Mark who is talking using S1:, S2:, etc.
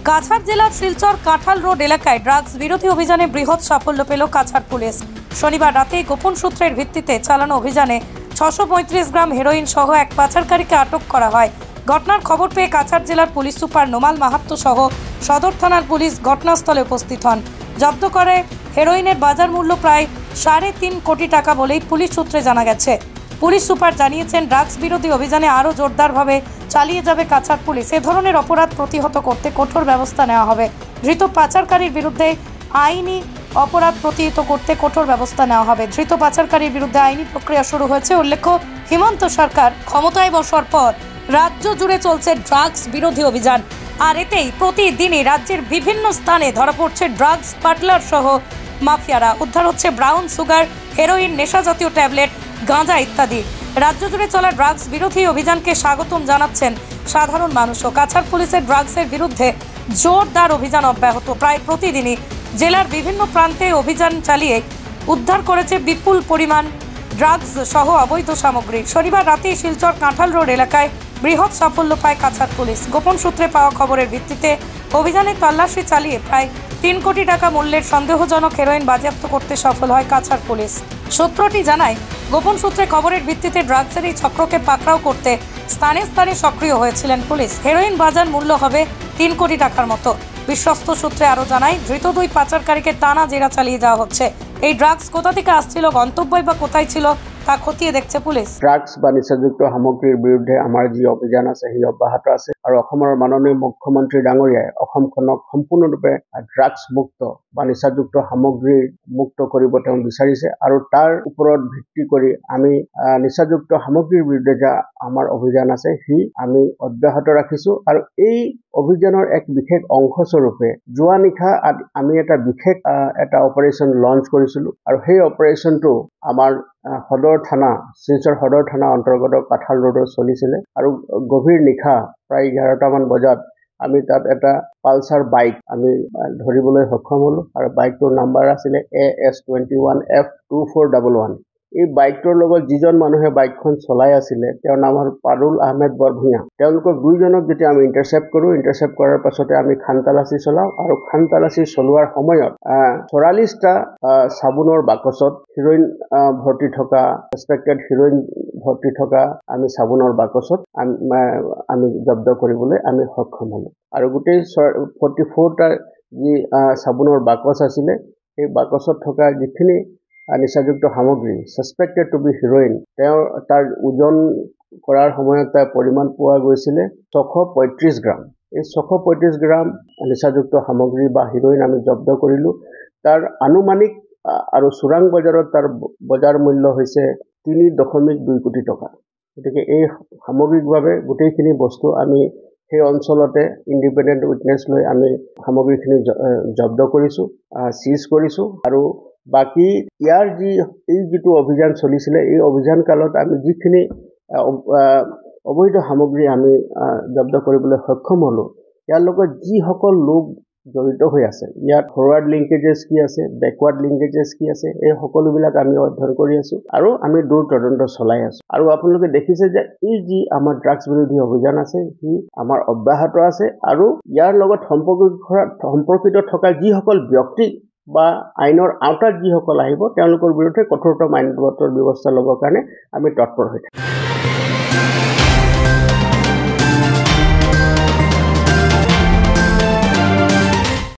S1: কাছাড় জেলার শিলচর কাঁঠাল রোড এলাকায় ড্রাগস বিরোধী অভিযানে বৃহৎ সাফল্য পেল কাছাড় পুলিশ। শনিবার রাতে গোপন সূত্রের ভিত্তিতে চালানো অভিযানে 635 গ্রাম হেরোইন সহ এক পাচারকারীকে আটক করা হয়। ঘটনার খবর পেয়ে কাছাড় জেলার পুলিশ সুপার নোমাল মাহাত্তো সহ সদর থানার পুলিশ ঘটনাস্থলে উপস্থিত হন। জব্দ করে হেরোইনের বাজার মূল্য প্রায় 3.5 কোটি টাকা বলেই পুলিশ সূত্রে জানা গেছে। পুলিশ সুপার জানিয়েছেন, ড্রাগস বিরোধী অভিযানে আরও জোরদারভাবে চালিয়ে যাবে কাছাড় পুলিশ। এ ধরনের অপরাধ প্রতিহত করতে কঠোর ব্যবস্থা নেওয়া হবে। ধৃত পাচারকারীর বিরুদ্ধে আইনি অপরাধ প্রতিহত করতে কঠোর ব্যবস্থা নেওয়া হবে। ধৃত পাচারকারীর বিরুদ্ধে আইনি প্রক্রিয়া শুরু হয়েছে। উল্লেখ্য, হিমন্ত সরকার ক্ষমতায় বসার পর রাজ্য জুড়ে চলছে ড্রাগস বিরোধী অভিযান। আর এতেই প্রতিদিনই রাজ্যের বিভিন্ন স্থানে ধরা পড়ছে ড্রাগস পাটলার সহ মাফিয়ারা। উদ্ধার হচ্ছে ব্রাউন সুগার, হেরোইন, নেশা জাতীয় ট্যাবলেট, গাঁজা ইত্যাদি। রাজ্য জুড়ে চলা ড্রাগস বিরোধী অভিযানকে স্বাগতম জানাচ্ছেন সাধারণ মানুষও। কাছাড় পুলিশের ড্রাগসের বিরুদ্ধে জোরদার অভিযান অব্যাহত। প্রায় প্রতিদিনই জেলার বিভিন্ন প্রান্তে অভিযান চালিয়ে উদ্ধার করেছে বিপুল পরিমাণ ড্রাগস সহ অবৈধ সামগ্রী। শনিবার রাতে শিলচর কাঁঠাল রোড এলাকায় বৃহৎ সাফল্য পায় কাছাড় পুলিশ। গোপন সূত্রে পাওয়া খবরের ভিত্তিতে অভিযানে তল্লাশি চালিয়ে প্রায় 3 কোটি টাকা মূল্যের সন্দেহজনক হেরোইন বাজেয়াপ্ত করতে সফল হয় কাছাড় পুলিশ। সূত্রটি জানায়, গোপন সূত্রে খবরের ভিত্তিতে ড্রাগসের এই চক্রকে পাকড়াও করতে স্থানে স্থানে সক্রিয় হয়েছিলেন পুলিশ। হেরোইন বাজার মূল্য হবে 3 কোটি টাকার মতো। বিশ্বস্ত সূত্রে আরও জানায়, ধৃত 2 পাচারকারীকে টানা জেরা চালিয়ে যাওয়া হচ্ছে। এই ড্রাগস কোথা থেকে আসছিল, গন্তব্যই বা কোথায় ছিল, তা খতিয়ে দেখছে পুলিশ।
S2: ড্রাগস বা নিচাযুক্ত সামগ্ৰীৰ বিৰুদ্ধে আমাৰ যি অভিযান আছে সেই অব্যাহত আছে আৰু অসমৰ মাননীয় মুখ্যমন্ত্ৰী ডাঙৰীয়াই অসমখনক সম্পূৰ্ণৰূপে ড্ৰাগস মুক্ত বা নিচাযুক্ত সামগ্ৰী মুক্ত কৰিব তেওঁ বিচাৰিছে আৰু তাৰ ওপৰত ভিত্তি কৰি আমি নিচাযুক্ত সামগ্ৰীৰ বিৰুদ্ধে যা আমাৰ অভিযান আছে সি আমি অব্যাহত ৰাখিছো। আৰু এই অভিযানৰ এক বিশেষ অংশস্বৰূপে যোৱা নিশা আমি এটা বিশেষ এটা অপাৰেশ্যন লঞ্চ কৰিছিলো আৰু সেই অপাৰেশ্যনটো আমাৰ সদৰ থানা, শিলচৰ সদৰ থানা অন্তৰ্গত কাঁঠাল ৰোডত চলিছিলে আৰু গভীৰ নিশা প্ৰায় 11টামান বজাত আমি তাত এটা পালচাৰ বাইক আমি ধৰিবলৈ সক্ষম হ'লো আৰু বাইকটোৰ নাম্বাৰ আছিলে AS21F2411। এই বাইকটোৰ লগত যিজন মানুহে বাইকখন চলাই আছিলে তেওঁৰ নাম হ'ল পাৰুল আহমেদ বৰভূঞা। তেওঁলোকক 2জনক যেতিয়া আমি ইণ্টাৰচেপ্ট কৰাৰ পাছতে আমি খান তালাচী চলাওঁ আৰু খান তালাচী চলোৱাৰ সময়ত 44টা চাবোনৰ বাকচত হিৰইন ভৰ্তি থকা, সাসপেক্টেড হিৰইন ভৰ্তি থকা আমি চাবোনৰ বাকচত আমি জব্দ কৰিবলৈ আমি সক্ষম হ'লো। আৰু গোটেই 44টা যি চাবোনৰ বাকচ আছিলে সেই বাকচত থকা যিখিনি নিচাযুক্ত সামগ্ৰী সাসপেক্টেড টু বি হিৰইন, তাৰ ওজন কৰাৰ সময়ত তাৰ পৰিমাণ পোৱা গৈছিলে 635 গ্ৰাম। এই 635 গ্ৰাম নিচাযুক্ত সামগ্ৰী বা হিৰইন আমি জব্দ কৰিলোঁ। তাৰ আনুমানিক আৰু চোৰাং বজাৰত তাৰ বজাৰ মূল্য হৈছে 3.2 কোটি টকা। গতিকে এই সামগ্ৰিকভাৱে গোটেইখিনি বস্তু আমি সেই অঞ্চলতে ইণ্ডিপেণ্ডেণ্ট উইটনেছ লৈ আমি সামগ্ৰীখিনি জব্দ কৰিছোঁ, চিজ কৰিছোঁ। আৰু বাকী ইয়াৰ যিটো অভিযান চলিছিলে এই অভিযান কালত আমি যিখিনি অবৈধ সামগ্ৰী আমি জব্দ কৰিবলৈ সক্ষম হ'লোঁ, ইয়াৰ লগত যিসকল লোক জড়িত হৈ আছে, ইয়াত ফৰৱাৰ্ড লিংকেজেছ কি আছে, বেকৱাৰ্ড লিংকেজেছ কি আছে, এই সকলোবিলাক আমি অধ্যয়ন কৰি আছোঁ আৰু আমি দূৰ তদন্ত চলাই আছোঁ। আৰু আপোনালোকে দেখিছে যে এই যি আমাৰ ড্ৰাগছ বিৰোধী অভিযান আছে সি আমাৰ অব্যাহত আছে আৰু ইয়াৰ লগত সম্পৰ্কিত থকা যিসকল ব্যক্তি বা আইনৰ আওতাত যিসকল আহিব তেওঁলোকৰ বিৰুদ্ধে কঠোৰতম আইনগত ব্যৱস্থা ল'বৰ কাৰণে আমি তৎপৰ হৈ থাকিম।